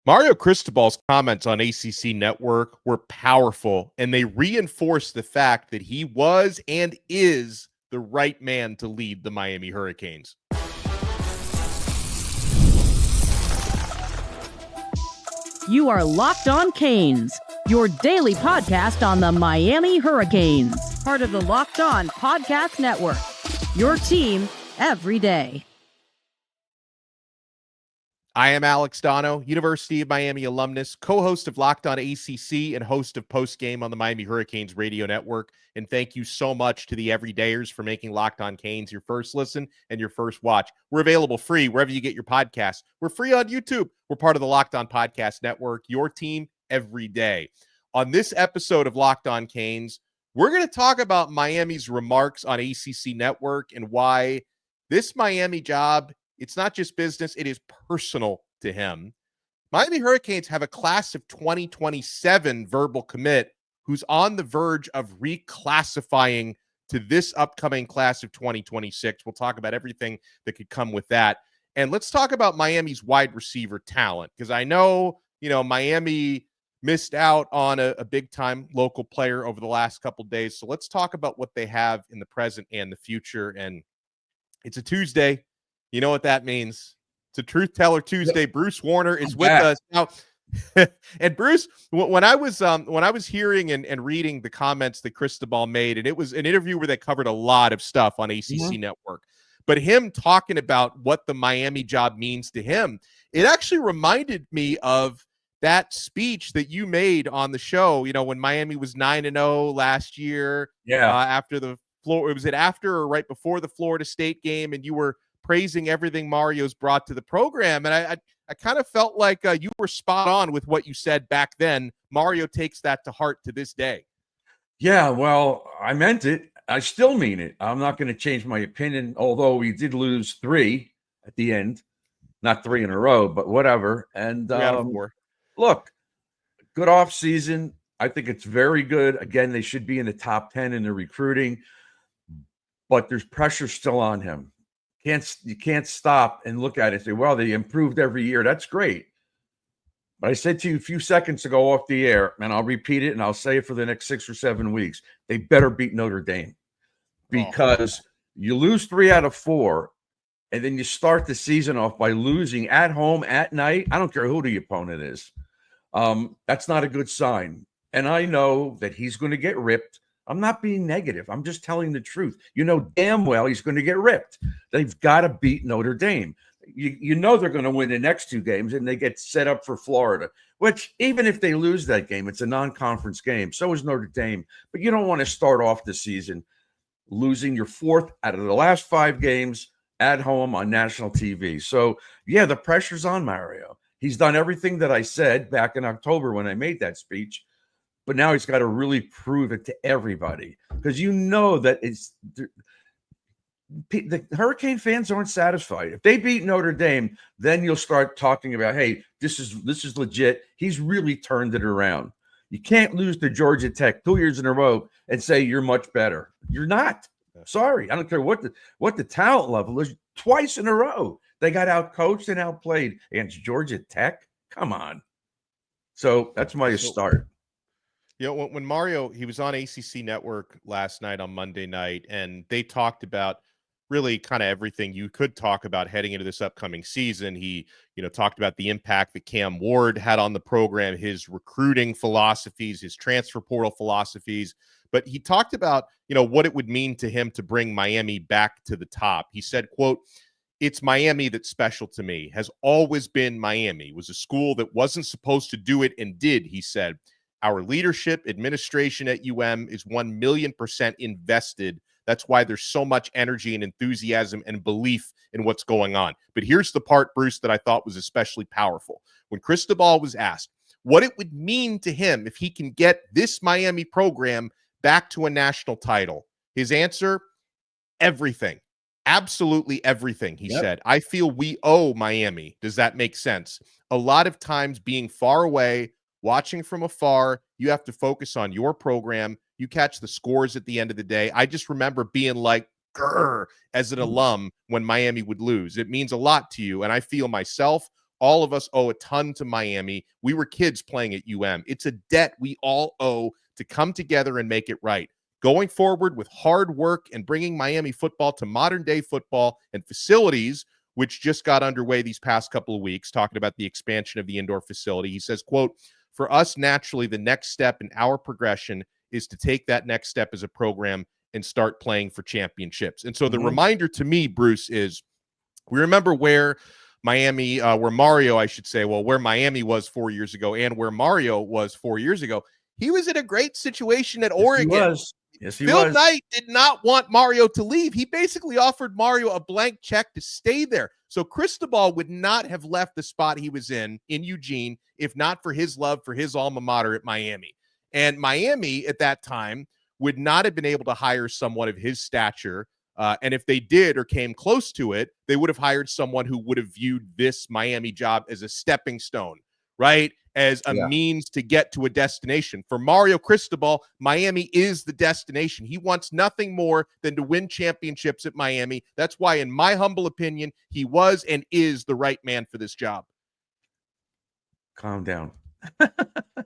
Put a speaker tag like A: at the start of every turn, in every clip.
A: Mario Cristobal's comments on ACC Network were powerful, and they reinforced the fact that he was and is the right man to lead the Miami Hurricanes.
B: You are Locked On Canes, your daily podcast on the Miami Hurricanes, part of the Locked On Podcast Network, your team every day.
A: I am Alex Donno, University of Miami alumnus, co-host of Locked On ACC and host of Postgame on the Miami Hurricanes radio network. And thank you so much to the everydayers for making Locked On Canes your first listen and your first watch. We're available free wherever you get your podcasts. We're free on YouTube. We're part of the Locked On Podcast Network, your team every day. On this episode of Locked On Canes, we're going to talk about Miami's remarks on ACC Network and why this Miami job, it's not just business, it is personal to him. Miami Hurricanes have a class of 2027 verbal commit who's on the verge of reclassifying to this upcoming class of 2026. We'll talk about everything that could come with that. And let's talk about Miami's wide receiver talent, because I know, Miami missed out on a big-time local player over the last couple days. So let's talk about what they have in the present and the future. And it's a Tuesday. You know what that means. It's a Truth Teller Tuesday. Yep. Bruce Warner is with us now. And Bruce, when I was hearing and reading the comments that Cristobal made, and it was an interview where they covered a lot of stuff on ACC Network, but him talking about what the Miami job means to him, it actually reminded me of that speech that you made on the show, when Miami was 9-0 last year. Yeah. After was it after or right before the Florida State game? And you were praising everything Mario's brought to the program. And I kind of felt like you were spot on with what you said back then. Mario takes that to heart to this day.
C: Yeah, well, I meant it. I still mean it. I'm not going to change my opinion, although we did lose 3 at the end. Not 3 in a row, but whatever. And look, good off season. I think it's very good. Again, they should be in the top 10 in the recruiting, but there's pressure still on him. You can't stop and look at it and say, well, they improved every year. That's great. But I said to you a few seconds ago off the air, and I'll repeat it, and I'll say it for the next 6 or 7 weeks. They better beat Notre Dame, because you lose 3 out of 4, and then you start the season off by losing at home at night. I don't care who the opponent is. That's not a good sign. And I know that he's going to get ripped. I'm not being negative. I'm just telling the truth. You know damn well he's going to get ripped. They've got to beat Notre Dame. You know they're going to win the next 2 games, and they get set up for Florida, which even if they lose that game, it's a non-conference game. So is Notre Dame. But you don't want to start off the season losing your 4th out of the last 5 games at home on national TV. So, yeah, the pressure's on Mario. He's done everything that I said back in October when I made that speech. But now he's got to really prove it to everybody, because that the Hurricane fans aren't satisfied. If they beat Notre Dame, then you'll start talking about, hey, this is legit. He's really turned it around. You can't lose to Georgia Tech 2 years in a row and say you're much better. You're not. Sorry, I don't care what the talent level is. Twice in a row, they got outcoached and outplayed against Georgia Tech. Come on. So that's my start.
A: When Mario, he was on ACC Network last night on Monday night, and they talked about really kind of everything you could talk about heading into this upcoming season. He, talked about the impact that Cam Ward had on the program, his recruiting philosophies, his transfer portal philosophies, but he talked about, what it would mean to him to bring Miami back to the top. He said, quote, "It's Miami that's special to me, has always been Miami. It was a school that wasn't supposed to do it and did," he said. "Our leadership, administration at UM is 1,000,000% invested. That's why there's so much energy and enthusiasm and belief in what's going on." But here's the part, Bruce, that I thought was especially powerful. When Cristobal was asked what it would mean to him if he can get this Miami program back to a national title, his answer, everything. Absolutely everything, he said. "I feel we owe Miami." Does that make sense? A lot of times being far away, watching from afar, you have to focus on your program. You catch the scores at the end of the day. I just remember being like, grr, as an alum when Miami would lose. It means a lot to you. And I feel myself, all of us owe a ton to Miami. We were kids playing at It's a debt we all owe to come together and make it right. Going forward with hard work and bringing Miami football to modern day football and facilities, which just got underway these past couple of weeks, talking about the expansion of the indoor facility. He says, quote, for us, naturally, the next step in our progression is to take that next step as a program and start playing for championships. And so the reminder to me, Bruce, is we remember where Miami, where Mario, I should say, well, where Miami was 4 years ago and where Mario was 4 years ago. He was in a great situation at Oregon.
C: He was. Yes, he
A: Phil
C: was.
A: Knight did not want Mario to leave. He basically offered Mario a blank check to stay there. So Cristobal would not have left the spot he was in Eugene if not for his love for his alma mater at Miami. And Miami at that time would not have been able to hire someone of his stature. And if they did or came close to it, they would have hired someone who would have viewed this Miami job as a stepping stone, right? As a means to get to a destination. For Mario Cristobal, Miami is the destination. He wants nothing more than to win championships at Miami. That's why, in my humble opinion, he was and is the right man for this job.
C: Calm down.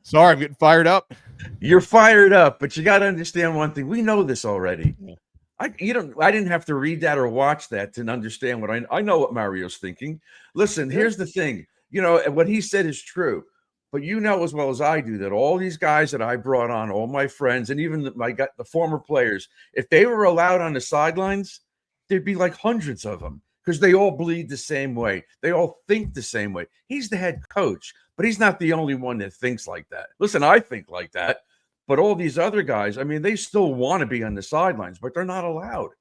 A: Sorry, I'm getting fired up.
C: You're fired up, but you got to understand one thing. We know this already. I didn't have to read that or watch that to understand what I know what Mario's thinking. Listen, here's the thing. What he said is true. But you know as well as I do that all these guys that I brought on, all my friends, and even the former players, if they were allowed on the sidelines, there'd be like hundreds of them because they all bleed the same way. They all think the same way. He's the head coach, but he's not the only one that thinks like that. Listen, I think like that, but all these other guys, I mean, they still want to be on the sidelines, but they're not allowed.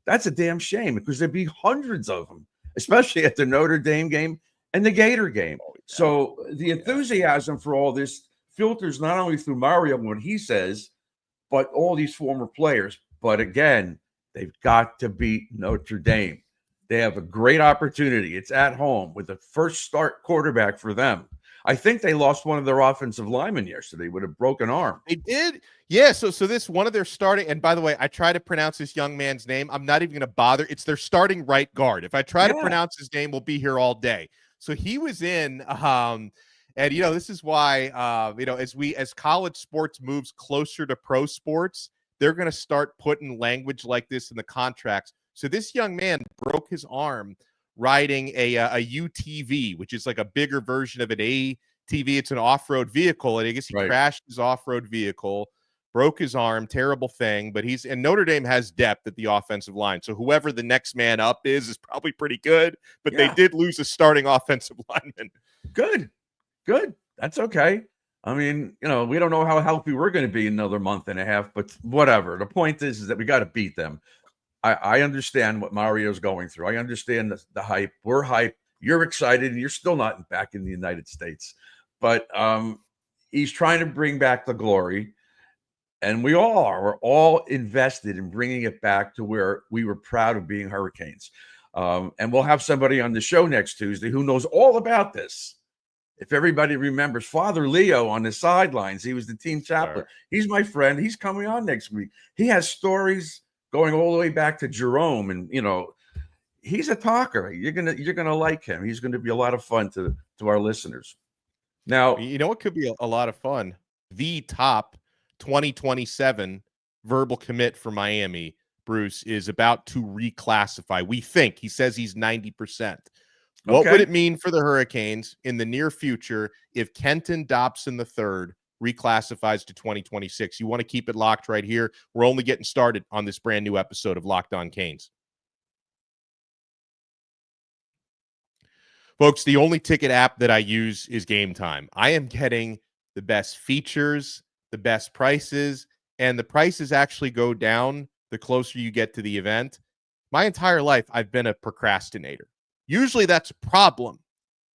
C: That's a damn shame because there'd be hundreds of them, especially at the Notre Dame game and the Gator game. So the enthusiasm for all this filters not only through Mario and what he says, but all these former players. But again, they've got to beat Notre Dame. They have a great opportunity. It's at home with the first start quarterback for them. I think they lost one of their offensive linemen yesterday with a broken arm.
A: They did? Yeah, so this one of their starting, and by the way, I try to pronounce this young man's name. I'm not even going to bother. It's their starting right guard. If I try to pronounce his name, we'll be here all day. So he was in, and this is why, as college sports moves closer to pro sports, they're going to start putting language like this in the contracts. So this young man broke his arm riding a UTV, which is like a bigger version of an ATV. It's an off-road vehicle, and I guess he crashed his off-road vehicle, broke his arm, terrible thing. But and Notre Dame has depth at the offensive line, so whoever the next man up is probably pretty good. But they did lose a starting offensive lineman.
C: Good. That's okay. I mean, we don't know how healthy we're going to be in another month and a half, but whatever. The point is that we got to beat them. I understand what Mario's going through. I understand the hype. We're hyped. You're excited, and you're still not back in the United States. But he's trying to bring back the glory, and we all are. We're all invested in bringing it back to where we were proud of being Hurricanes. And we'll have somebody on the show next Tuesday who knows all about this. If everybody remembers Father Leo on the sidelines, he was the team chaplain. He's my friend. He's coming on next week. He has stories going all the way back to Jerome, and he's a talker. You're gonna like him. He's going to be a lot of fun to our listeners. Now,
A: it could be a lot of fun. The top 2027 verbal commit for Miami, Bruce, is about to reclassify. We think he says he's 90%. What would it mean for the Hurricanes in the near future if Kenton Dobson III reclassifies to 2026? You want to keep it locked right here. We're only getting started on this brand new episode of Locked On Canes. Folks, the only ticket app that I use is Game Time. I am getting the best features, the best prices, and the prices actually go down the closer you get to the event. My entire life, I've been a procrastinator. Usually that's a problem.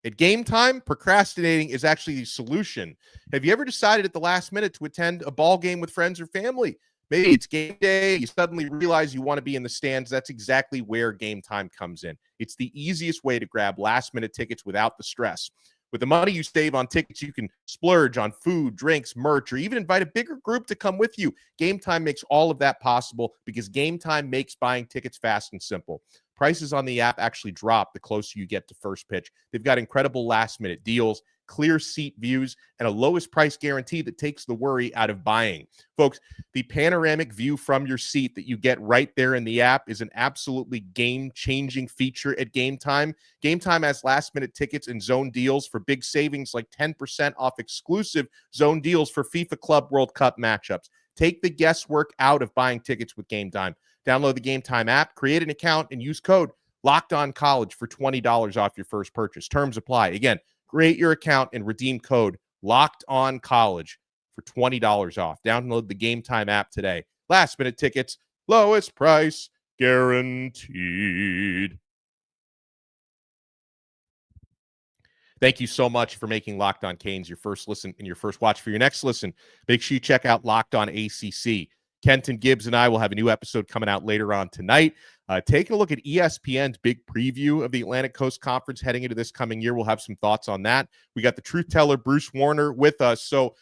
A: At Game Time, procrastinating is actually the solution. Have you ever decided at the last minute to attend a ball game with friends or family? Maybe it's game day. You suddenly realize you want to be in the stands. That's exactly where Game Time comes in. It's the easiest way to grab last-minute tickets without the stress. With the money you save on tickets, you can splurge on food, drinks, merch, or even invite a bigger group to come with you. Game Time makes all of that possible because Game Time makes buying tickets fast and simple. prices on the app actually drop the closer you get to first pitch. They've got incredible last-minute deals, clear seat views, and a lowest price guarantee that takes the worry out of buying. Folks, the panoramic view from your seat that you get right there in the app is an absolutely game-changing feature at Game Time. Game Time has last-minute tickets and zone deals for big savings like 10% off exclusive zone deals for FIFA Club World Cup matchups. Take the guesswork out of buying tickets with Game Time. Download the Game Time app, create an account, and use code LOCKEDONCollege for $20 off your first purchase. Terms apply. Again, create your account and redeem code LOCKEDONCollege for $20 off. Download the Game Time app today. Last-minute tickets, lowest price guaranteed. Thank you so much for making Locked On Canes your first listen and your first watch. For your next listen, make sure you check out Locked On ACC. Kenton Gibbs and I will have a new episode coming out later on tonight. Taking a look at ESPN's big preview of the Atlantic Coast Conference heading into this coming year. We'll have some thoughts on that. We got the truth teller, Bruce Warner, with us. So,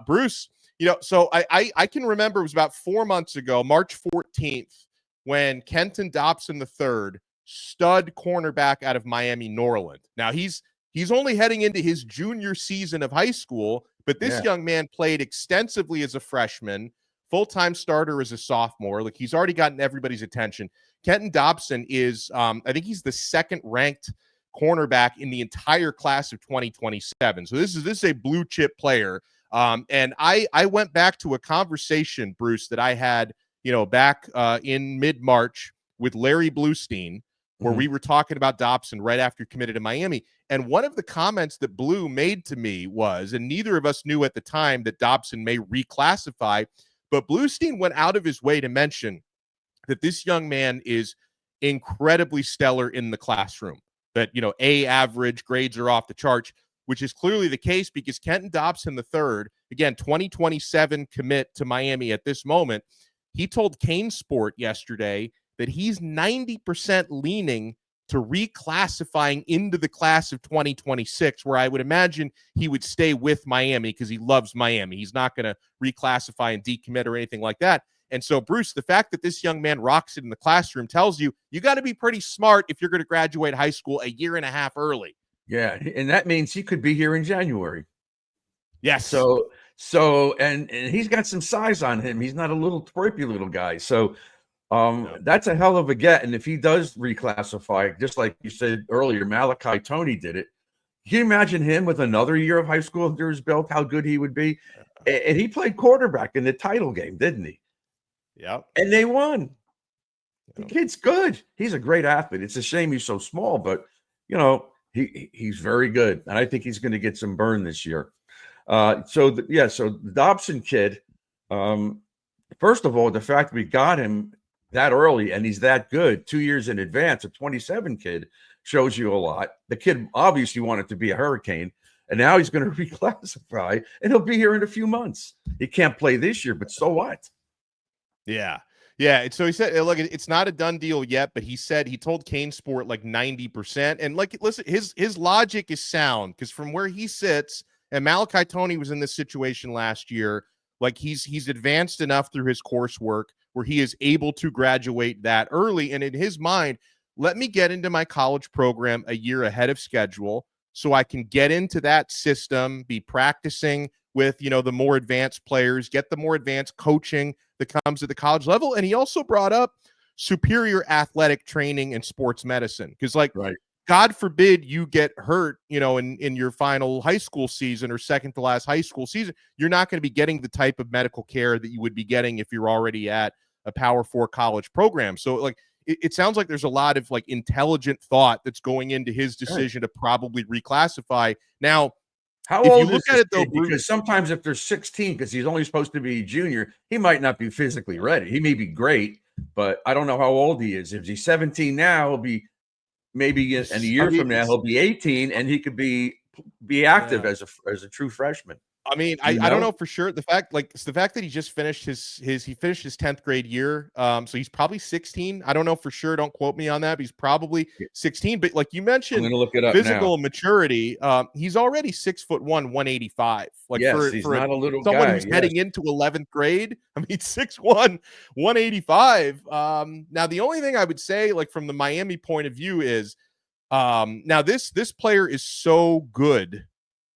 A: Bruce, I can remember it was about 4 months ago, March 14th, when Kenton Dobson III, stud cornerback out of Miami, Norland. Now, he's only heading into his junior season of high school, but this young man played extensively as a freshman, full-time starter as a sophomore. Like, he's already gotten everybody's attention. Kenton Dobson is, I think he's the second-ranked cornerback in the entire class of 2027. So this is a blue-chip player. And I went back to a conversation, Bruce, that I had, back in mid-March with Larry Bluestein, where we were talking about Dobson right after he committed to Miami. And one of the comments that Blue made to me was, and neither of us knew at the time that Dobson may reclassify, but Bluestein went out of his way to mention that this young man is incredibly stellar in the classroom, that, A average grades are off the charts, which is clearly the case because Kenton Dobson III, again, 2027 commit to Miami at this moment, he told Kane Sport yesterday that he's 90% leaning to reclassifying into the class of 2026, where I would imagine he would stay with Miami because he loves Miami. He's not going to reclassify and decommit or anything like that. And so, Bruce, the fact that this young man rocks it in the classroom tells you got to be pretty smart if you're going to graduate high school a year and a half early.
C: Yeah, and that means he could be here in January.
A: Yes.
C: So and he's got some size on him. He's not a little twerpy little guy. So that's a hell of a get. And if he does reclassify, just like you said earlier, Malachi Tony did it. Can you imagine him with another year of high school under his belt, how good he would be? And he played quarterback in the title game, didn't he?
A: Yeah.
C: And they won. The kid's good. He's a great athlete. It's a shame he's so small, but, he's very good. And I think he's going to get some burn this year. So the Dobson kid, first of all, the fact we got him that early and he's that good 2 years in advance, a 27 kid, shows you a lot. The kid obviously wanted to be a Hurricane, and now he's going to reclassify, and he'll be here in a few months. He can't play this year, but so what?
A: Yeah. Yeah. So he said, look, it's not a done deal yet, but he told Kane Sport like 90%. And listen, his logic is sound because from where he sits, and Malachi Tony was in this situation last year, like he's advanced enough through his coursework where he is able to graduate that early. And in his mind, let me get into my college program a year ahead of schedule so I can get into that system, be practicing with, the more advanced players, get the more advanced coaching that comes at the college level. And he also brought up superior athletic training and sports medicine because, right. God forbid you get hurt, in your final high school season or second to last high school season, you're not going to be getting the type of medical care that you would be getting if you're already at a Power 4 college program. So it sounds like there's a lot of intelligent thought that's going into his decision to probably reclassify. Now,
C: how old you look at it though, because sometimes if they're 16, because he's only supposed to be a junior, he might not be physically ready. He may be great, but I don't know how old he is. If he's 17 now, he'll be maybe in a year from now, he'll be 18 and he could be active as a true freshman.
A: I mean, I don't know for sure. The fact that he just finished his 10th grade year. So he's probably 16. I don't know for sure. Don't quote me on that. But he's probably 16. But like you
C: I'm
A: mentioned,
C: going to look it up
A: physical
C: now.
A: maturity. He's already 6'1", 185. Like
C: Yes, he's not a little
A: someone
C: guy.
A: who's heading into 11th grade. I mean, 6'1", 185. Now the only thing I would say, like from the Miami point of view, is now this player is so good.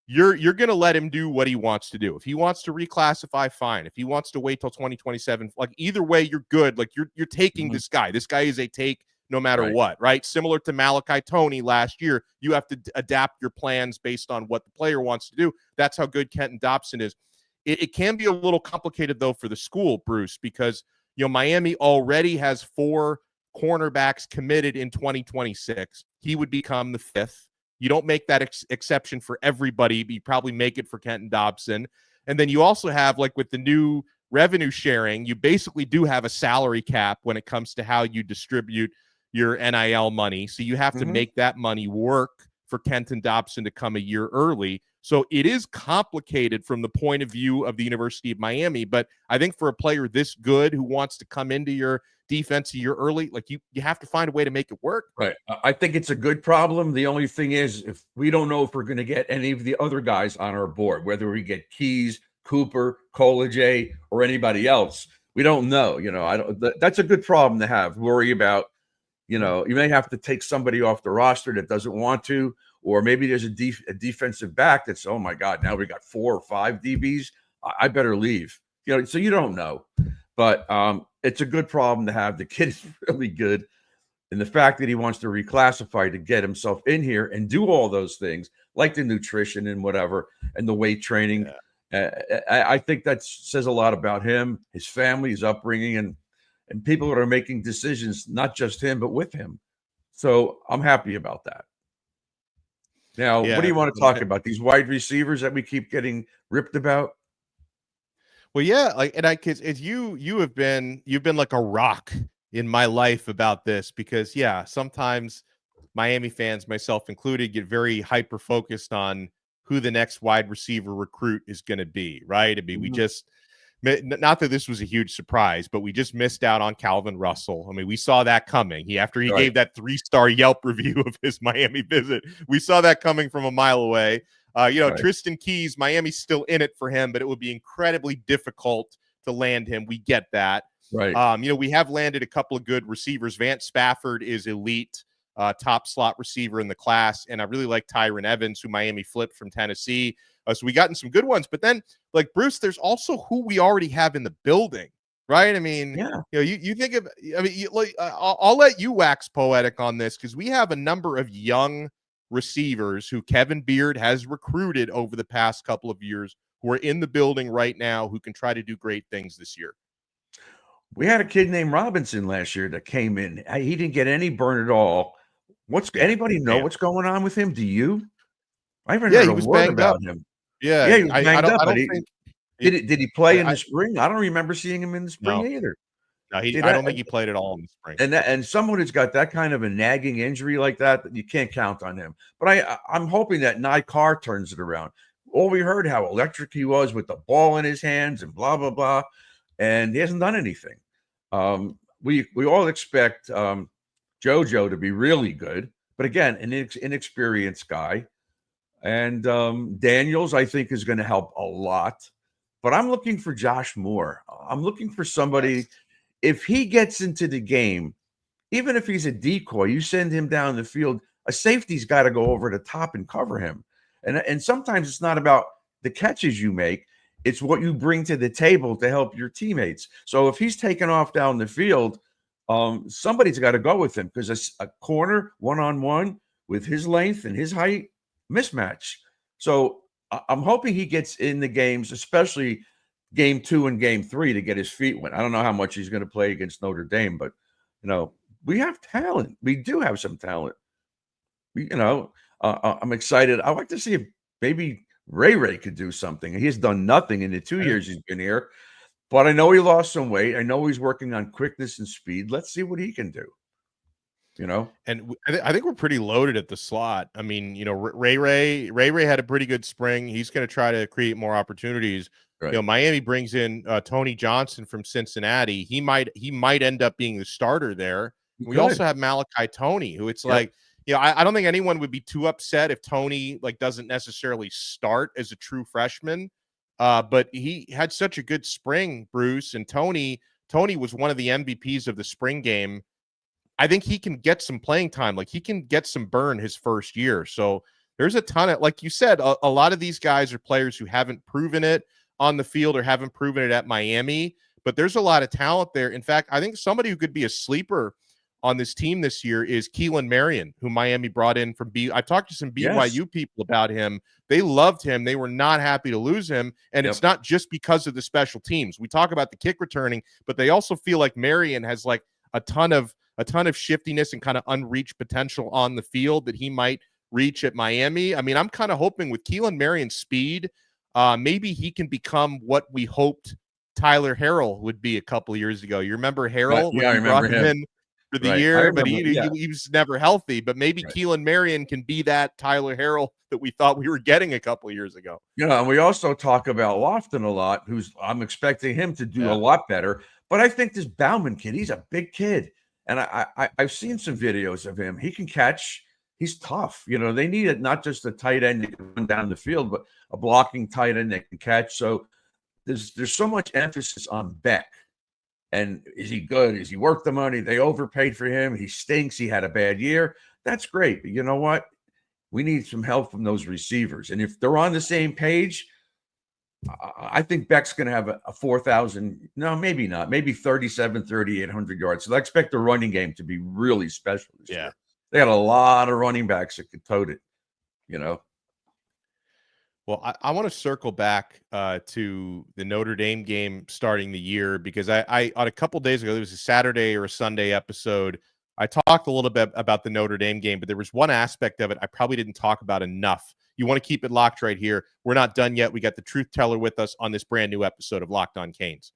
A: You're going to let him do what he wants to do. If he wants to reclassify, fine. If he wants to wait till 2027, like either way, you're good. Like you're taking this guy. This guy is a take no matter what, right? Similar to Malachi Toney last year, you have to adapt your plans based on what the player wants to do. That's how good Kenton Dobson is. It can be a little complicated though for the school, Bruce, because Miami already has 4 cornerbacks committed in 2026. He would become the 5th. You don't make that exception for everybody, but you probably make it for Kenton Dobson. And then you also have, like with the new revenue sharing, you basically do have a salary cap when it comes to how you distribute your NIL money. So you have to make that money work for Kenton Dobson to come a year early. So it is complicated from the point of view of the University of Miami. But I think for a player this good who wants to come into your defense a year early, like you have to find a way to make it work.
C: Right. I think it's a good problem. The only thing is, if we don't know if we're going to get any of the other guys on our board, whether we get Keys, Cooper, Collegier, or anybody else, we don't know. That's a good problem to have. Worry about, you may have to take somebody off the roster that doesn't want to, or maybe there's a defensive back that's, oh my God, now we got 4 or 5 DBs. I better leave. So you don't know. But it's a good problem to have. The kid is really good. And the fact that he wants to reclassify to get himself in here and do all those things, like the nutrition and whatever, and the weight training, I think that says a lot about him, his family, his upbringing, and people that are making decisions, not just him, but with him. So I'm happy about that. Now, what do you want to talk about? These wide receivers that we keep getting ripped about?
A: Well, yeah, because you've been like a rock in my life about this, because sometimes Miami fans, myself included, get very hyper focused on who the next wide receiver recruit is going to be, right? I mean, we just, not that this was a huge surprise, but we just missed out on Calvin Russell. I mean, we saw that coming. After he gave that 3-star Yelp review of his Miami visit, we saw that coming from a mile away. Tristan Keys, Miami's still in it for him, but it would be incredibly difficult to land him. We get that.
C: Right.
A: We have landed a couple of good receivers. Vance Spafford is elite, top slot receiver in the class. And I really like Tyron Evans, who Miami flipped from Tennessee. So we gotten some good ones. But then, like, Bruce, there's also who we already have in the building, right? I mean, you think of, I'll let you wax poetic on this, because we have a number of young receivers who Kevin Beard has recruited over the past couple of years, who are in the building right now, who can try to do great things this year.
C: We had a kid named Robinson last year that came in. He didn't get any burn at all. Anybody know what's going on with him? Do you? I haven't heard a word about him.
A: Yeah,
C: he was banged up. Did he play in the spring? I don't remember seeing him in the spring either.
A: No, I don't think he played at all in the spring.
C: And someone who's got that kind of a nagging injury like that, you can't count on him. But I'm hoping that Nye Carr turns it around. All we heard how electric he was with the ball in his hands and blah, blah, blah. And he hasn't done anything. We all expect JoJo to be really good, but again, an inexperienced guy. And Daniels, I think, is going to help a lot. But I'm looking for Josh Moore. I'm looking for somebody, if he gets into the game, even if he's a decoy, you send him down the field, a safety's got to go over the top and cover him. And sometimes it's not about the catches you make. It's what you bring to the table to help your teammates. So if he's taken off down the field, somebody's got to go with him, because a corner one-on-one with his length and his height, mismatch. So I'm hoping he gets in the games, especially game 2 and game 3, to get his feet wet. I don't know how much he's going to play against Notre Dame, but we have talent. We do have some talent. I'm excited. I like to see if maybe Ray could do something. He has done nothing in the 2 years he's been here, but I know he lost some weight. I know he's working on quickness and speed. Let's see what he can do. you know.
A: And I think we're pretty loaded at the slot. I mean, you know, Ray had a pretty good spring. He's going to try to create more opportunities.
C: Right.
A: You know, Miami brings in Tony Johnson from Cincinnati. He might end up being the starter there. We also have Malachi Tony, who it's like, you know, I don't think anyone would be too upset if Tony like doesn't necessarily start as a true freshman. But he had such a good spring, Bruce, and Tony was one of the MVPs of the spring game. I think he can get some playing time. Like he can get some burn his first year. So there's a ton of, like you said, a lot of these guys are players who haven't proven it on the field or haven't proven it at Miami, but there's a lot of talent there. In fact, I think somebody who could be a sleeper on this team this year is Keelan Marion, who Miami brought in from I talked to some BYU people about him. They loved him. They were not happy to lose him. And it's not just because of the special teams. We talk about the kick returning, but they also feel like Marion has like a ton of shiftiness and kind of unreached potential on the field that he might reach at Miami. I mean, I'm kind of hoping with Keelan Marion's speed, maybe he can become what we hoped Tyler Harrell would be a couple of years ago. You remember Harrell?
C: Yeah, I remember him
A: in for the year, but he was never healthy. But maybe Keelan Marion can be that Tyler Harrell that we thought we were getting a couple of years ago.
C: You know, and we also talk about Lofton a lot, I'm expecting him to do a lot better. But I think this Bauman kid, he's a big kid. And I've seen some videos of him. He can catch. He's tough. You know, they need not just a tight end that can run down the field, but a blocking tight end that can catch. So there's so much emphasis on Beck. And is he good? Is he worth the money? They overpaid for him. He stinks. He had a bad year. That's great. But you know what? We need some help from those receivers. And if they're on the same page, I think Beck's going to have a 4,000. No, maybe not. Maybe 3,800 yards. So I expect the running game to be really special this year. They got a lot of running backs that could tote it, you know.
A: Well, I want to circle back to the Notre Dame game starting the year because I on a couple days ago, there was a Saturday or a Sunday episode. I talked a little bit about the Notre Dame game, but there was one aspect of it I probably didn't talk about enough. You want to keep it locked right here. We're not done yet. We got the truth teller with us on this brand new episode of Locked On Canes.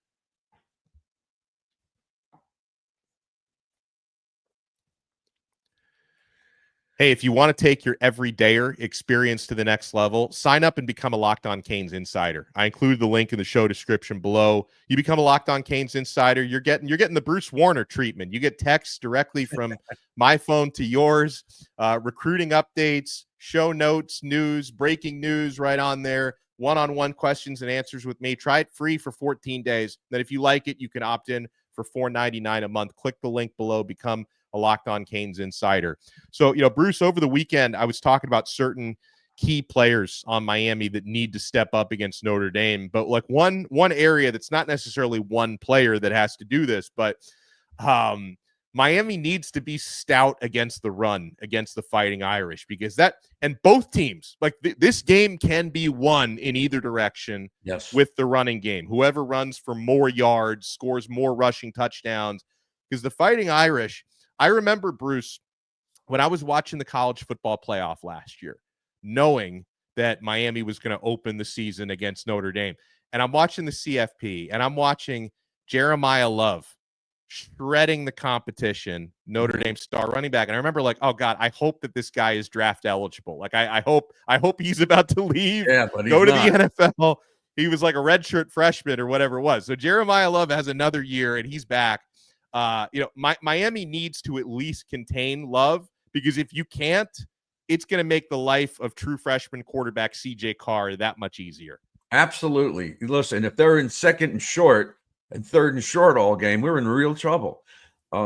A: Hey, if you want to take your everydayer experience to the next level, sign up and become a Locked On Canes insider. I included the link in the show description below. You become a Locked On Canes insider. You're getting the Bruce Warner treatment. You get texts directly from my phone to yours, recruiting updates, show notes, news, breaking news right on there, one-on-one questions and answers with me. Try it free for 14 days. Then if you like it, you can opt in for $4.99 a month. Click the link below, become a Locked On Canes insider. So, you know, Bruce, over the weekend, I was talking about certain key players on Miami that need to step up against Notre Dame. But like one area that's not necessarily one player that has to do this, but Miami needs to be stout against the run, against the Fighting Irish, because and both teams, like this game can be won in either direction with the running game. Whoever runs for more yards, scores more rushing touchdowns, because the Fighting Irish, I remember, Bruce, when I was watching the college football playoff last year, knowing that Miami was going to open the season against Notre Dame, and I'm watching the CFP, and I'm watching Jeremiah Love shredding the competition, Notre Dame star running back. And I remember like, oh God, I hope that this guy is draft eligible. Like I hope he's about to leave, go to the NFL. He was like a redshirt freshman or whatever it was. So Jeremiah Love has another year and he's back. You know, Miami needs to at least contain Love, because if you can't, it's going to make the life of true freshman quarterback CJ Carr that much easier.
C: Absolutely. Listen, if they're in second and short and third and short all game, we're in real trouble.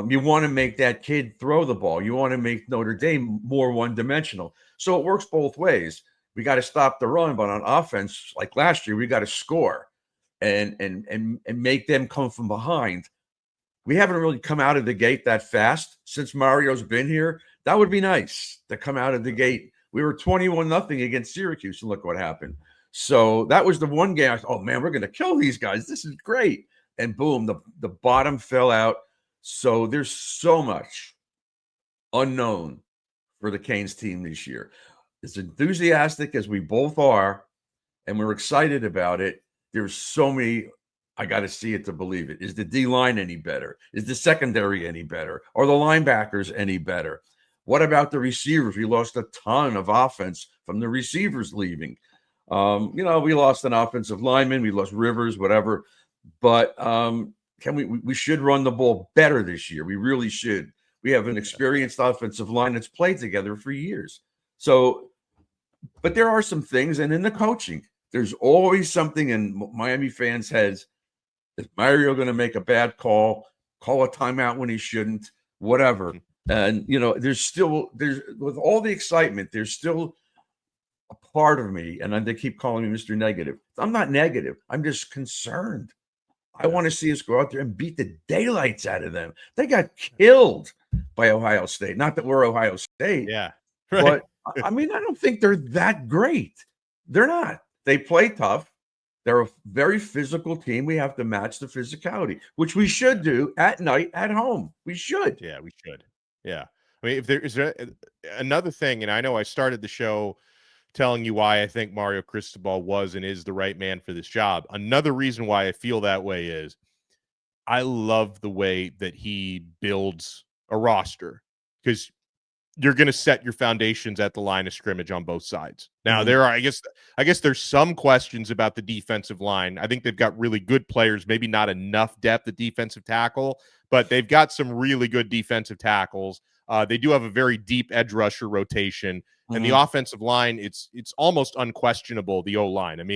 C: You want to make that kid throw the ball. You want to make Notre Dame more one-dimensional. So it works both ways. We got to stop the run, but on offense, like last year, we got to score and make them come from behind. We haven't really come out of the gate that fast since Mario's been here. That would be nice to come out of the gate. We were 21-0 against Syracuse, and look what happened. So that was the one game I thought, oh, man, we're going to kill these guys. This is great. And boom, the bottom fell out. So there's so much unknown for the Canes team this year. As enthusiastic as we both are, and we're excited about it, there's so many I got to see it to believe it. Is the D-line any better? Is the secondary any better? Are the linebackers any better? What about the receivers? We lost a ton of offense from the receivers leaving. We lost an offensive lineman. We lost Rivers, whatever. But we should run the ball better this year. We really should. We have an experienced offensive line that's played together for years. So, but there are some things, and in the coaching, there's always something in Miami fans' heads. Is Mario going to make a bad call a timeout when he shouldn't, whatever? And, there's with all the excitement, there's still a part of me, and they keep calling me Mr. Negative. I'm not negative. I'm just concerned. I want to see us go out there and beat the daylights out of them. They got killed by Ohio State. Not that we're Ohio State.
A: Yeah. Right.
C: But, I don't think they're that great. They're not. They play tough. They're a very physical team. We have to match the physicality, which we should do at night at home. We should.
A: Yeah, we should. Yeah. If there is another thing, and I know I started the show telling you why I think Mario Cristobal was and is the right man for this job. Another reason why I feel that way is I love the way that he builds a roster, because you're going to set your foundations at the line of scrimmage on both sides. Now, there are, I guess there's some questions about the defensive line. I think they've got really good players, maybe not enough depth at defensive tackle, but they've got some really good defensive tackles. They do have a very deep edge rusher rotation. And the offensive line, it's almost unquestionable, the O-line.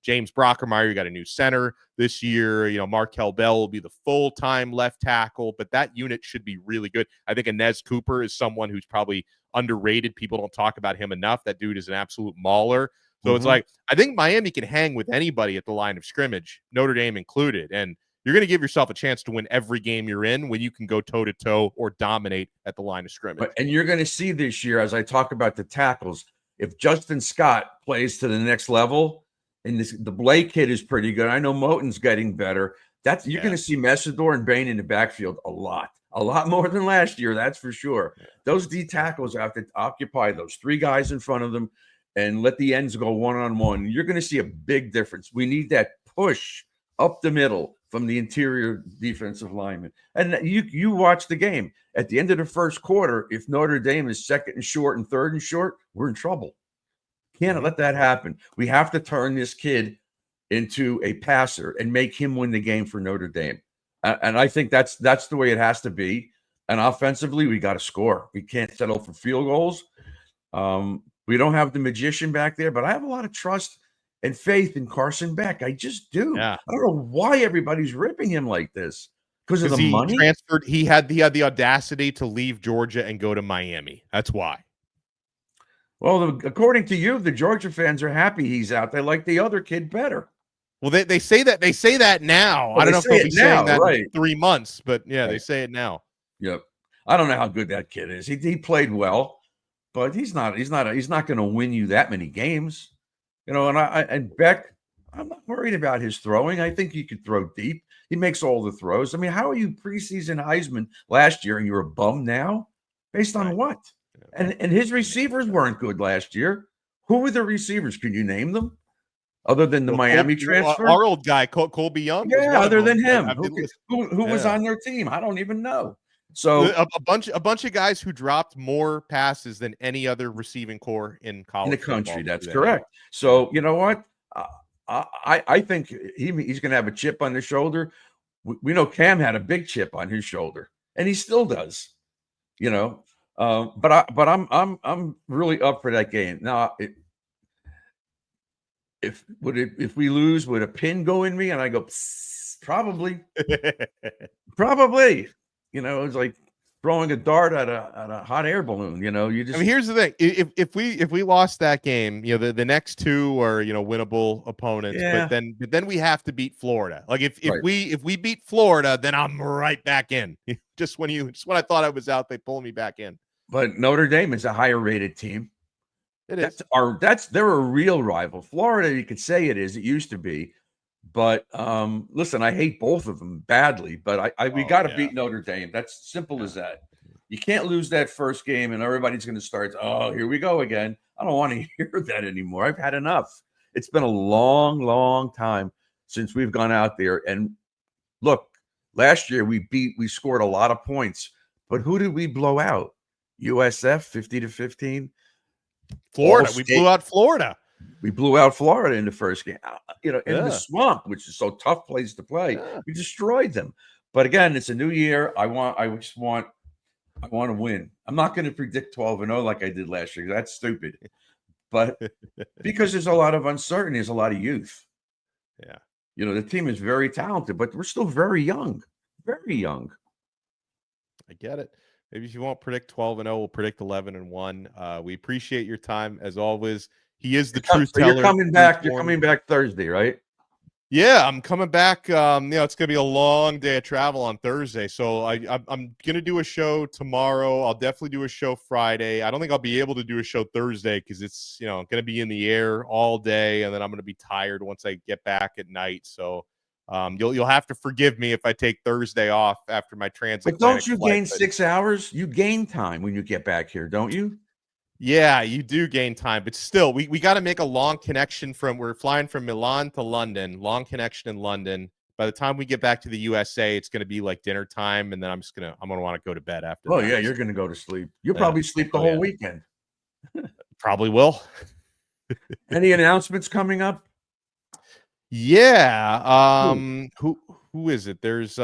A: James Brockermeyer, you got a new center this year. Markel Bell will be the full-time left tackle, but that unit should be really good. I think Inez Cooper is someone who's probably underrated. People don't talk about him enough. That dude is an absolute mauler. So it's like, I think Miami can hang with anybody at the line of scrimmage, Notre Dame included. And you're going to give yourself a chance to win every game you're in when you can go toe-to-toe or dominate at the line of scrimmage.
C: And you're going to see this year, as I talk about the tackles, if Justin Scott plays to the next level, and the Blake kid is pretty good. I know Moten's getting better. You're going to see Messidor and Bain in the backfield a lot more than last year, that's for sure. Those D tackles have to occupy those three guys in front of them and let the ends go one-on-one. You're going to see a big difference. We need that push up the middle from the interior defensive lineman. And you watch the game. At the end of the first quarter, if Notre Dame is second and short and third and short, we're in trouble. Can't let that happen. We have to turn this kid into a passer and make him win the game for Notre Dame. And I think that's the way it has to be. And offensively, we got to score. We can't settle for field goals. We don't have the magician back there, but I have a lot of trust and faith in Carson Beck. I just do.
A: Yeah.
C: I don't know why everybody's ripping him like this. Because of the money?
A: Transferred. He had the audacity to leave Georgia and go to Miami. That's why.
C: Well, according to you, the Georgia fans are happy he's out. They like the other kid better.
A: Well, they say that now.
C: Well,
A: I don't know if they'll be saying that
C: right.
A: in 3 months, but yeah, they say it now.
C: Yep. I don't know how good that kid is. He played well, but he's not going to win you that many games. And Beck, I'm not worried about his throwing. I think he could throw deep. He makes all the throws. How are you preseason Heisman last year and you're a bum now? Based on what? And his receivers weren't good last year. Who were the receivers? Can you name them? Other than the Miami transfer?
A: Our old guy, Colby Young?
C: Yeah, other than him. Who was on their team? I don't even know. So
A: a bunch of guys who dropped more passes than any other receiving core in college
C: in the country. That's correct. So you know what? I think he's going to have a chip on his shoulder. We know Cam had a big chip on his shoulder, and he still does. But I'm really up for that game. Now, if we lose, would a pin go in me? And I go, probably. Probably. It's like throwing a dart at a hot air balloon. You just.
A: Here's the thing: if we lost that game, the next two are winnable opponents.
C: Yeah.
A: But then we have to beat Florida. Like if we beat Florida, then I'm right back in. just when I thought I was out, they pull me back in.
C: But Notre Dame is a higher rated team.
A: It is.
C: They're a real rival. Florida, you could say it is. It used to be. But listen, I hate both of them badly, but we got to beat Notre Dame. That's simple as that. You can't lose that first game and everybody's going to start, oh, here we go again. I don't want to hear that anymore. I've had enough. It's been a long, long time since we've gone out there. And look, last year we scored a lot of points, but who did we blow out? USF 50-15.
A: Florida. We blew out Florida.
C: We blew out Florida in the first game. In the swamp, which is so tough place to play. We destroyed them. But again, it's a new year. I want to win. I'm not going to predict 12-0 like I did last year. That's stupid. But because there's a lot of uncertainty, there's a lot of youth.
A: Yeah.
C: The team is very talented, but we're still very young. Very young.
A: I get it. Maybe if you won't predict 12-0, we'll predict 11-1. We appreciate your time as always. He is the truth teller.
C: You're coming back. You're coming back Thursday, right?
A: Yeah, I'm coming back. It's going to be a long day of travel on Thursday. So I'm going to do a show tomorrow. I'll definitely do a show Friday. I don't think I'll be able to do a show Thursday because it's, going to be in the air all day. And then I'm going to be tired once I get back at night. So you'll have to forgive me if I take Thursday off after my transatlantic
C: But don't you
A: flight,
C: gain 6 hours? You gain time when you get back here, don't you?
A: Yeah, you do gain time, but still, we got to make a long connection we're flying from Milan to London, long connection in London. By the time we get back to the USA, it's going to be like dinner time, and then I'm going to want to go to bed after.
C: Oh yeah, you're going to go to sleep. You'll probably sleep the whole weekend.
A: Probably will.
C: Any announcements coming up?
A: Yeah. Who is it? There's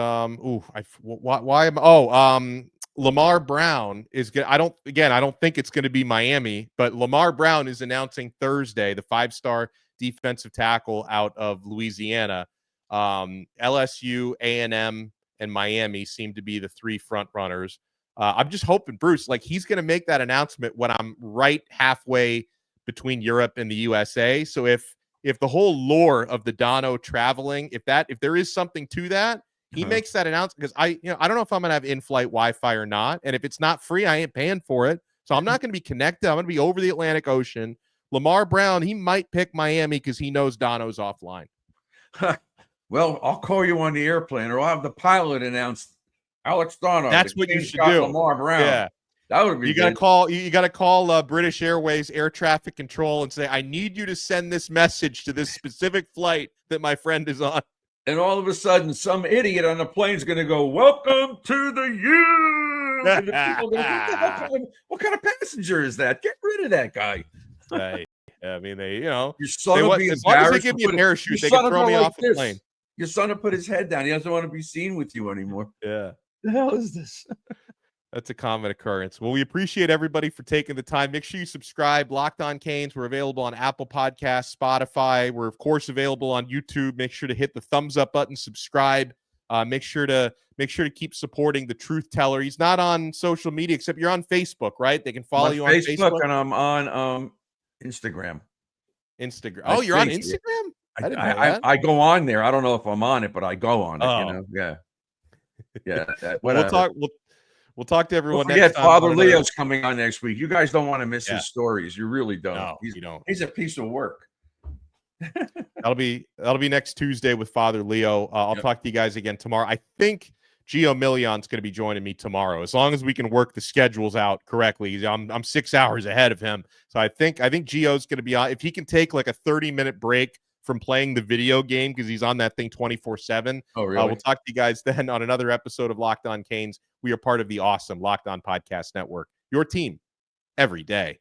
A: Lamar Brown is good. I don't think it's going to be Miami, but Lamar Brown is announcing Thursday, the 5-star defensive tackle out of Louisiana. LSU, A&M, and Miami seem to be the 3 front runners. I'm just hoping, Bruce, like he's going to make that announcement when I'm right halfway between Europe and the USA. So if the whole lore of the Donno traveling, if there is something to that, he makes that announcement, because I don't know if I'm going to have in-flight Wi-Fi or not. And if it's not free, I ain't paying for it. So I'm not going to be connected. I'm going to be over the Atlantic Ocean. Lamar Brown, he might pick Miami because he knows Donno's offline.
C: Well, I'll call you on the airplane, or I'll have the pilot announce Alex Donno.
A: That's what you should do.
C: Lamar Brown.
A: Yeah.
C: That would be
A: You got to call British Airways air traffic control and say, I need you to send this message to this specific flight that my friend is on.
C: And all of a sudden, some idiot on the plane is going to go, "Welcome to the U." And the people go, what kind of passenger is that? Get rid of that guy.
A: I mean,
C: your son will be
A: as long as they give me a parachute, they can throw me off a plane.
C: Your son will put his head down. He doesn't want to be seen with you anymore.
A: Yeah.
C: The hell is this?
A: That's a common occurrence. Well, we appreciate everybody for taking the time. Make sure you subscribe. Locked On Canes. We're available on Apple Podcasts, Spotify. We're, of course, available on YouTube. Make sure to hit the thumbs up button, subscribe. Make sure to keep supporting the truth teller. He's not on social media, except you're on Facebook, right? They can follow you on Facebook.
C: And I'm on Instagram.
A: Oh, you're on Instagram? I didn't know that.
C: I go on there. I don't know if I'm on it, but I go on it. Yeah.
A: We'll talk to everyone
C: next time. Father Leo's coming on next week. You guys don't want to miss his stories. You really don't.
A: No, you don't.
C: He's a piece of work.
A: That'll be next Tuesday with Father Leo. I'll talk to you guys again tomorrow. I think Gio Million's going to be joining me tomorrow, as long as we can work the schedules out correctly. I'm 6 hours ahead of him, so I think Gio's going to be on. If he can take like a 30-minute break from playing the video game, because he's on that thing 24/7.
C: Oh, really?
A: We'll talk to you guys then on another episode of Locked On Canes. We are part of the awesome Locked On Podcast Network, your team every day.